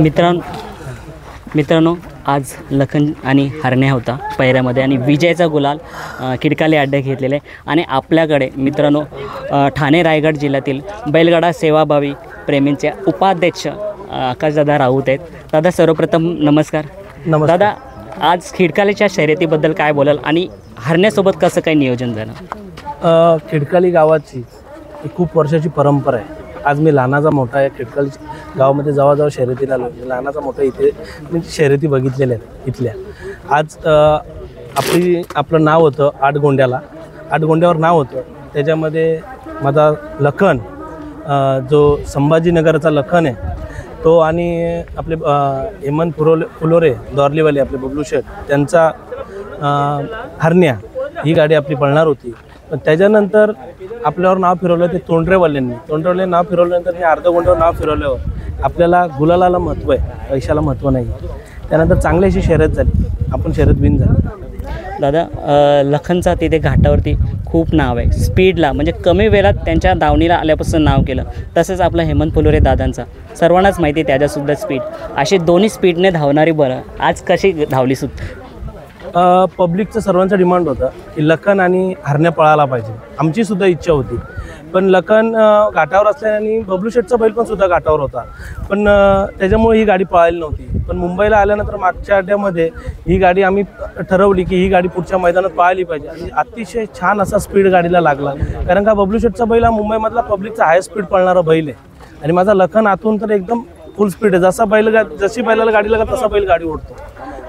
मित्रांनो आज लखन आणि हरण्या होता पहिऱ्यामध्ये आणि विजयचा गुलाल खिडकाली अड्डे घेतलेले आणि आपल्याकडे मित्रांनो ठाणे रायगड जिल्ह्यातील बैलगाडा सेवाभावी प्रेमींचे उपाध्यक्ष आकाशदादा राऊत आहेत. दादा सर्वप्रथम नमस्कार. दादा आज खिडकालीच्या शर्यतीबद्दल काय बोलाल आणि हरण्यासोबत कसं काय नियोजन झालं? खिडकाली गावाची खूप वर्षाची परंपरा आहे. आज मी लहानाचा मोठा आहे खिडकाली गावामध्ये जवळजवळ शर्यतीला आलो. लहानाचा मोठा इथे म्हणजे शर्यती बघितलेल्या आहेत इथल्या. आज आपलं नाव होतं आठगोंड्यावर नाव होतं. त्याच्यामध्ये माझा लखन जो संभाजीनगरचा लखन आहे तो आणि आपले हेमंत फुलोरे दॉर्लीवाले आपले बबलू शेठ त्यांचा हरण्या ही गाडी आपली पळणार होती. पण त्याच्यानंतर आपल्यावर नाव फिरवलं ते तोंडरेवाल्यांनी नाव फिरवल्यानंतर हे अर्धगोंड्यावर नाव फिरवल्यावर आपल्याला गुलालाला महत्त्व आहे, पैशाला महत्त्व नाही. त्यानंतर चांगली अशी शर्यत झाली, आपण शर्यत विन झाली. दादा लखनचा तिथे घाटावरती खूप नाव आहे, स्पीडला म्हणजे कमी वेळात त्यांच्या दावणीला आल्यापासून नाव केलं. तसंच आपलं हेमंत फुलोरे दादांचा सर्वांनाच माहिती आहे त्याच्यासुद्धा स्पीड. अशी दोन्ही स्पीडने धावणारी बरं आज कशी धावली सुद्धा? पब्लिकचं सर्वांचं डिमांड होतं की लखन आणि हरण्या पळायला पाहिजे. आमचीसुद्धा इच्छा होती. पण लखन घाटावर असल्याने आणि बबलू शेठचा बैल पण सुद्धा घाटावर होता. पण त्याच्यामुळे ही गाडी पळायला नव्हती. पण मुंबईला आल्यानंतर मागच्या अड्ड्यामध्ये ही गाडी आम्ही ठरवली की ही गाडी पुढच्या मैदानात पळायली पाहिजे. आणि अतिशय छान असा स्पीड गाडीला लागला. कारण का बबलू शेठचा बैल हा मुंबईमधला पब्लिकचा हाय स्पीड पळणारा बैल आहे. आणि माझा लखन आतून तर एकदम फुल स्पीड आहे. जशी बैलाला गाडी लागत तसा बैल गाडी ओढतो.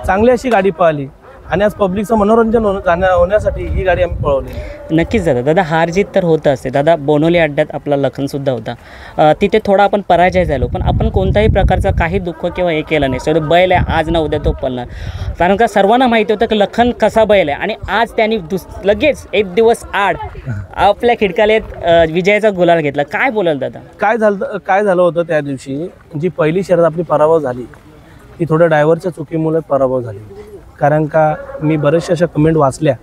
चांगली अशी गाडी पळाली आणि आज पब्लिकचं मनोरंजन होण्यासाठी ही गाडी आम्ही पळवली. नक्कीच दादा हार जीत तर होतं असते. दादा बोनोली अड्ड्यात आपला लखनसुद्धा होता. तिथे थोडा आपण पराजय झालो पण आपण कोणत्याही प्रकारचं काही दुःख किंवा हे केलं नाही. सर बैल आहे आज ना उद्या तो पळणार. कारण का सर्वांना माहिती होतं की लखन कसा बैल आहे आणि आज त्यांनी लगेच एक दिवस आड आपल्या खिडकालीत विजयाचा गुलाल घेतला. काय बोलाल दादा? काय झालं होतं त्या दिवशी जी पहिली शर्यत आपली पराभव झाली ती थोड्या ड्रायव्हरच्या चुकीमुळे पराभव झाली. कारण का मी बरेचशा अशा कमेंट वाचल्या.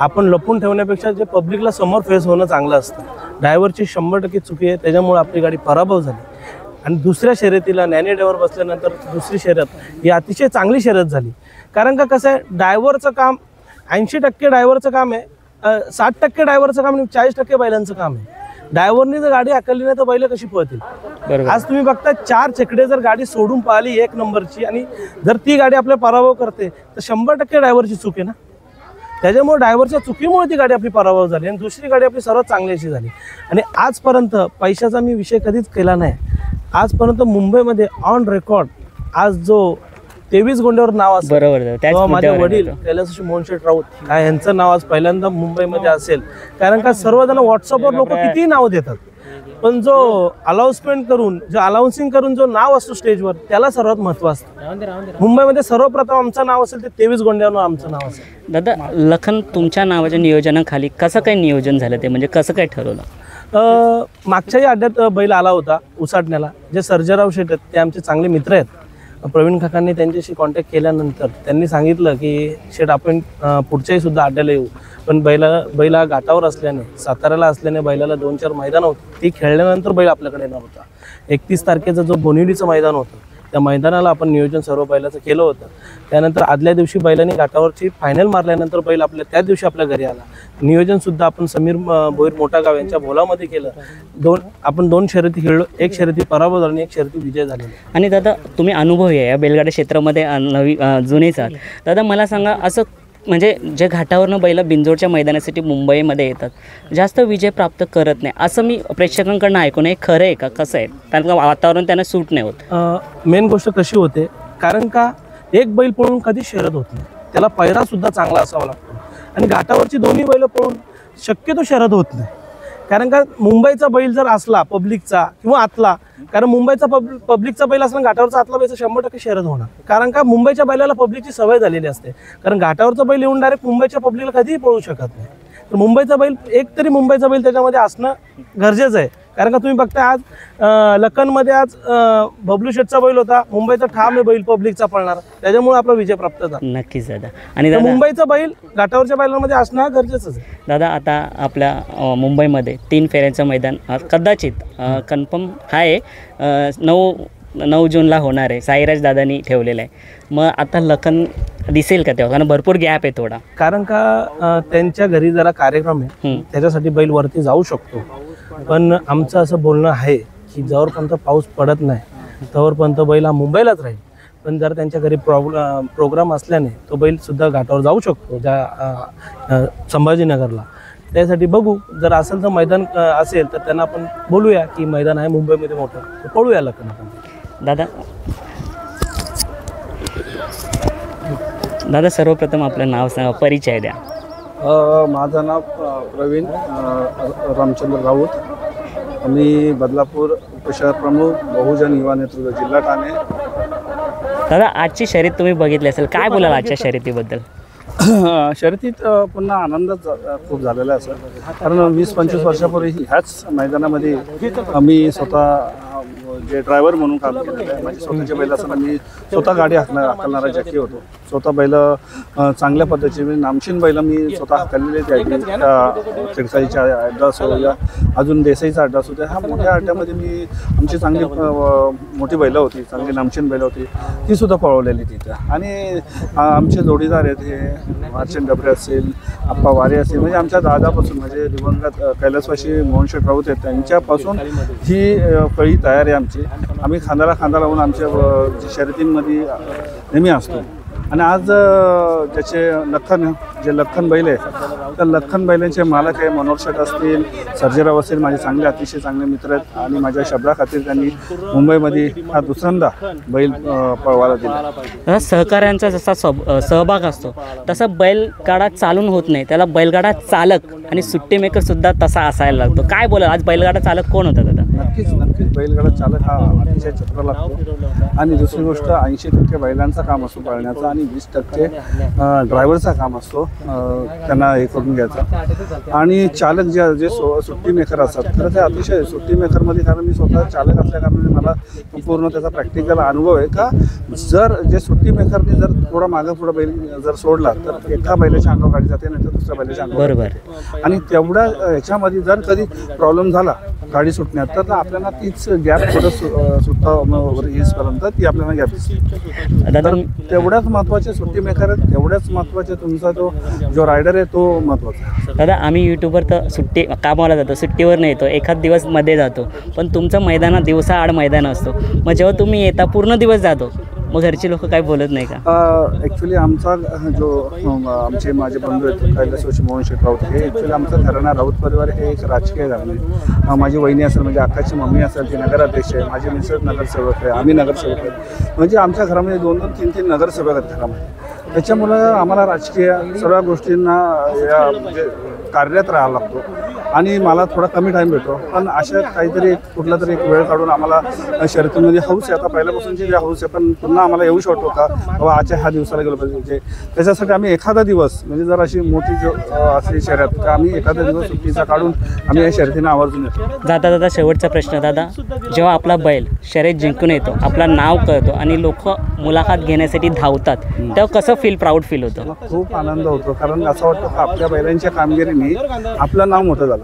आपण लपून ठेवण्यापेक्षा जे पब्लिकला समोर फेस होणं चांगलं असतं. ड्रायव्हरची 100% चुकी आहे. त्याच्यामुळे आपली गाडी पराभव झाली. आणि दुसऱ्या शर्यतीला नॅनी ड्रायव्हर बसल्यानंतर दुसरी शर्यत ही अतिशय चांगली शर्यत झाली. कारण का कसं आहे ड्रायव्हरचं काम 80% ड्रायव्हरचं काम आहे, 60% ड्रायव्हरचं काम आणि 40% बैलांचं काम आहे. ड्रायव्हरनी जर गाडी हाकलली नाही तर बैल कशी पळतील? आज तुम्ही बघता 4 चकडे जर गाडी सोडून पाहिली 1 नंबरची आणि जर ती गाडी आपल्या पराभव करते तर 100% ड्रायव्हरची चूक आहे ना. त्याच्यामुळे ड्रायव्हरच्या चुकीमुळे ती गाडी आपली पराभव झाली आणि दुसरी गाडी आपली सर्वात चांगली अशी झाली. आणि आजपर्यंत पैशाचा मी विषय कधीच केला नाही. आजपर्यंत मुंबईमध्ये ऑन रेकॉर्ड आज जो 23 गोंड्यावर नाव असेल बरोबर माझे वडील कैलास मोहन शेठ राऊत यांचं नाव आज पहिल्यांदा मुंबईमध्ये असेल. कारण का सर्वजण व्हॉट्सअपवर लोक कितीही नाव देतात पण जो अलाउन्सिंग करून जो नाव असतो स्टेजवर त्याला सर्वात महत्त्व असतं. मुंबईमध्ये सर्वप्रथम आमचं नाव असेल ते 23 गोंड्यावर आमचं नाव असेल. दादा लखन तुमच्या नावाच्या नियोजनाखाली कसं काय नियोजन झालं ते म्हणजे कसं काय ठरवलं? मागच्याही अड्ड्यात बैल आला होता उसाटण्याला. जे सर्जेराव शेठ आहेत ते आमचे चांगले मित्र आहेत. प्रवीण काकांनी त्यांच्याशी कॉन्टॅक्ट केल्यानंतर त्यांनी सांगितलं की शेठ आपण पुढच्याही सुद्धा अड्ड्याला येऊ. पण बैला घाटावर असल्याने साताऱ्याला असल्याने बैलाला 2-4 मैदान होती. ती खेळल्यानंतर बैल आपल्याकडे येणार होता. 31 तारखेचं जो बोनिवलीचं मैदान होतं त्या मैदानाला आपण नियोजन सर्व बैलाचं केलं होतं. त्यानंतर आदल्या दिवशी बैलांनी घाटावरची फायनल मारल्यानंतर बैल त्या दिवशी आपल्या घरी आला. नियोजनसुद्धा आपण समीर भोईर मोठा गाव यांच्या भोलामध्ये केलं. आपण 2 शर्यती खेळलो. 1 शर्यती पराभव झाली आणि 1 शर्यती विजय झाली. आणि दादा तुम्ही अनुभवी आहे या बैलगाडा क्षेत्रामध्ये जुनेच आहात. दादा मला सांगा असं म्हणजे जे घाटावरनं बैल बिंजोडच्या मैदानासाठी मुंबईमध्ये येतात जास्त विजय प्राप्त करत नाही असं मी प्रेक्षकांकडून ऐकून आहे. खरं आहे का कसं आहे? कारण का वातावरण त्यांना सूट नाही होत. मेन गोष्ट कशी होते कारण का एक बैल पळून कधी शर्यत होत नाही. त्याला पैरा सुद्धा चांगला असावा लागतो. आणि घाटावरची दोन्ही बैल पळून शक्यतो शर्यत होत नाही. कारण का मुंबईचा बैल जर असला पब्लिकचा किंवा आतला कारण मुंबईचा पब्लिकचा बैल असला घाटावरचा आतला बैल 100% शर्यत होणार. कारण का मुंबईच्या बैलाला पब्लिकची सवय झालेली असते. कारण घाटावरचा बैल येऊन डायरेक्ट मुंबईच्या पब्लिकला कधीही पळू शकत नाही. तर मुंबईचा बैल एकतरी मुंबईचा बैल त्याच्यामध्ये असणं गरजेचं आहे. कारण का तुम्ही बघता आज लखनमध्ये आज बबलू शेठचा बैल होता. मुंबईचा ठाम आहे बैल पब्लिकचा पळणार. त्याच्यामुळे आपला विजय प्राप्त झाला. नक्कीच दादा. आणि मुंबईचा बैल घाटावरच्या बैलांमध्ये असणं गरजेचंच आहे. दादा आता आपल्या मुंबईमध्ये 3 फेऱ्यांचं मैदान कदाचित कन्फर्म आहे 9 9 जूनला होणार आहे, साईराज दादांनी ठेवलेलं आहे. मग आता लखन दिसेल का तेव्हा, कारण भरपूर गॅप आहे थोडा. कारण का त्यांच्या घरी जरा कार्यक्रम आहे, त्याच्यासाठी बैल वरती जाऊ शकतो. पण आमचं असं बोलणं आहे की जोपर्यंत पाऊस पडत नाही तोपर्यंत बैल हा मुंबईलाच राहील. पण जर त्यांच्या घरी प्रोग्राम असल्याने तो बैलसुद्धा घाटावर जाऊ शकतो ज्या संभाजीनगरला. त्यासाठी बघू, जर असेल तर मैदान असेल तर त्यांना आपण बोलूया की मैदान आहे मुंबईमध्ये मोठं, तर पळूया लखन. दादा सर्वप्रथम आपलं नाव सांगा, परिचय द्या. माझं नाव प्रवीण रामचंद्र राऊत. मी बदलापूर उपशहर प्रमुख, बहुजन युवा नेतृत्व, जिल्हा ठाणे. दादा आजची शर्यत तुम्ही बघितली असेल, काय बोलाल आजच्या शर्यतीबद्दल? शर्यतीत पुन्हा आनंदच खूप झालेला असेल, कारण 20-25 वर्षापूर्वी ह्याच मैदानामध्ये मी स्वतः जे ड्रायव्हर म्हणून काम केलेलं आहे. माझी स्वतःची बैल असताना मी स्वतः गाडी हाकलणारा जॅकी होतो. स्वतः बैल चांगल्या पद्धतीने नामशीन बैल मी स्वतः हाकललेले आहेत. खिडसाईच्या अड्डा असो या अजून देसाईचा अड्डा असो, त्या ह्या मोठ्या अड्ड्यामध्ये मी आमची चांगली मोठी बैलं होती, चांगली नामशीन बैलं होती, ती सुद्धा पळवलेली तिथं. आणि आमचे जोडीदार आहेत हे मार्चंट डबरे असेल, आप्पा वारे असेल, म्हणजे आमच्या दादापासून म्हणजे दिवंगत कैलासवासी मोहन शेठ राऊत आहेत, त्यांच्यापासून ही कळी तयार आहे आमची. आम्ही खांद्याला खांदा लावून आमच्या शर्यतींमध्ये नेहमी असतो. आणि आज त्याचे लखन बैल आहे, तर लखन बैलांचे मालक आहे मनोहर शेठ असतील, सर्जेराव असेल, माझे चांगले अतिशय चांगले मित्र आहेत. आणि माझ्या शब्दा खातीर त्यांनी मुंबईमध्ये हा दुसऱ्यांदा बैल पळवायला दिला. सहकाऱ्यांचा जसा सहभाग असतो तसा बैलगाडा चालून होत नाही, त्याला बैलगाडा चालक आणि सुट्टी मेकर सुद्धा तसा असायला लागतो. काय बोला, आज बैलगाडा चालक कोण होता दादा? नक्कीच बैलगाडा चालक हा अतिशय चक्र लागतो. आणि दुसरी गोष्ट 80% बैलांचं काम असतो पाळण्याचं आणि 20% ड्रायव्हरचा काम असतो त्यांना हे करून घ्यायचा. आणि चालक जे सुट्टी मेकर असतात, खरं ते अतिशय सुट्टी मेकरमध्ये, कारण मी स्वतः चालक असल्याकारणाने मला पूर्ण त्याचा प्रॅक्टिकल अनुभव आहे का जर जे सुट्टी मेकरने जर थोडा मागं पुढं बैल जर सोडला तर एका बैलाच्या अंगावर गाडी जाते, नाही तर दुसऱ्या बैलाच्या अंगावर. बरोबर. आणि तेवढ्या ह्याच्यामध्ये जर कधी प्रॉब्लेम झाला गाडी सुटण्यात तर आपल्याला तीच गॅप थोडं येईपर्यंत ती आपल्याला गॅप दिसते. दादा तेवढ्याच महत्त्वाचे सुट्टी मेकर आहेत, तेवढ्याच महत्त्वाचे तुमचा तो जो रायडर आहे तो महत्त्वाचा. दादा आम्ही यूट्यूबवर तर सुट्टी कामाला जातो, सुट्टीवर नाही येतो, एखाद दिवस मध्ये जातो, पण तुमचं मैदानात दिवसाआड मैदान असतो. मग जेव्हा तुम्ही येता पूर्ण दिवस जातो, मग घरचे लोक काही बोलत नाही का? ॲक्च्युली आमचा जो माझे बंधू आहेत कैलासवासी मोहन शेठ राऊत, हे ॲक्च्युली आमचा घराणा राऊत परिवार हे एक राजकीय घराणं आहे. माझी वहिनी असेल म्हणजे अक्काची मम्मी असेल ती नगराध्यक्ष आहे, माझे मिसेस नगरसेवक आहे, आम्ही नगरसेवक आहेत. म्हणजे आमच्या घरामध्ये 2-2, 3-3 नगरसेवक आहेत घरामध्ये. त्याच्यामुळं आम्हाला राजकीय सर्व गोष्टींना म्हणजे कार्यरत राहायला लागतो. आणि मला थोडा कमी टाईम भेटतो, पण अशा काहीतरी कुठला तरी एक वेळ काढून आम्हाला शर्यतीमध्ये हौस आहे. आता पहिल्यापासूनची जी हौस आहे, पण पुन्हा आम्हाला येऊ शकतो का बाबा आजच्या ह्या दिवसाला गेलो पाहिजे. त्याच्यासाठी आम्ही एखादा दिवस म्हणजे जर अशी मोठी जो असली शर्यत तर आम्ही एखादा दिवस सुट्टीचा काढून आम्ही या शर्यतीनं आवर्जून येतो. दादा शेवटचा प्रश्न दादा, जेव्हा आपला बैल शर्यत जिंकून येतो, आपलं नाव कळतो आणि लोक मुलाखत घेण्यासाठी धावतात, तेव्हा कसं प्राऊड फील होतं? खूप आनंद होतो, कारण असं वाटतं की आपल्या बैलांच्या कामगिरीने आपलं नाव मोठं झालं.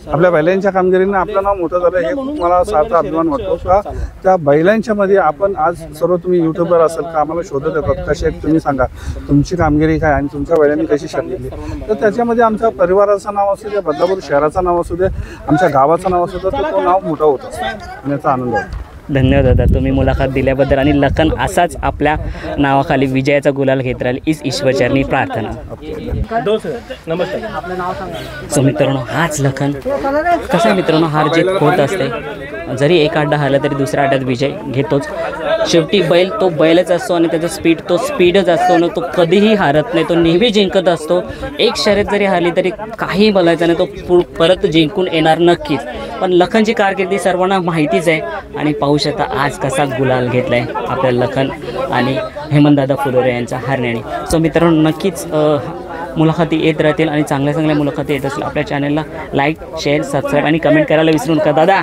आपल्या बैलांच्या कामगिरीने आपलं नाव मोठं झालं हे खूप मला सार्थ अभिमान वाटतो. का त्या बैलांच्या मध्ये आपण आज सर्व तुम्ही यूट्यूबवर असेल का आम्हाला शोधत येतात, कसे तुम्ही सांगा तुमची कामगिरी काय आणि तुमच्या बैलांनी कशी शर्यत, तर त्याच्यामध्ये आमच्या परिवाराचं नाव असू दे, बदलापूर शहराचं नाव असू दे, आमच्या गावाचं नाव असू दे, तर तो नाव मोठं होत असतं आणि याचा आनंद होतो. धन्यवाद दादा तुम्ही मुलाखत दिल्याबद्दल. आणि लखन असाच आपल्या नावाखाली विजयाचा गुलाल घेत राहील हीच ईश्वरचरणी प्रार्थना. सो मित्रांनो हाच लखन. कसं मित्रांनो हार जीत होत असते, जरी एक अड्डा हरला तरी दुसऱ्या अड्ड्यात विजय घेतोच. शेवटी बैल तो बैलच असतो आणि त्याचा स्पीड तो स्पीडच असतो ना, तो कधीही हारत नाही, तो नेहमी जिंकत असतो. एक शर्यत जरी हरली तरी काही बोलायचं नाही, तो परत जिंकून येणार नक्कीच. पण लखनची कारकिर्दी सर्वांना माहितीच आहे आणि पाहू शकता आज कसा गुलाल घेतला आहे आपल्या लखन आणि हेमंतदादा फुलोरे यांचा हरण्याने. सो मित्रांनो नक्कीच मुलाखती येत राहतील आणि चांगल्या चांगल्या मुलाखती येत असतील. आपल्या चॅनलला लाईक शेअर सबस्क्राईब आणि कमेंट करायला विसरू नका दादा.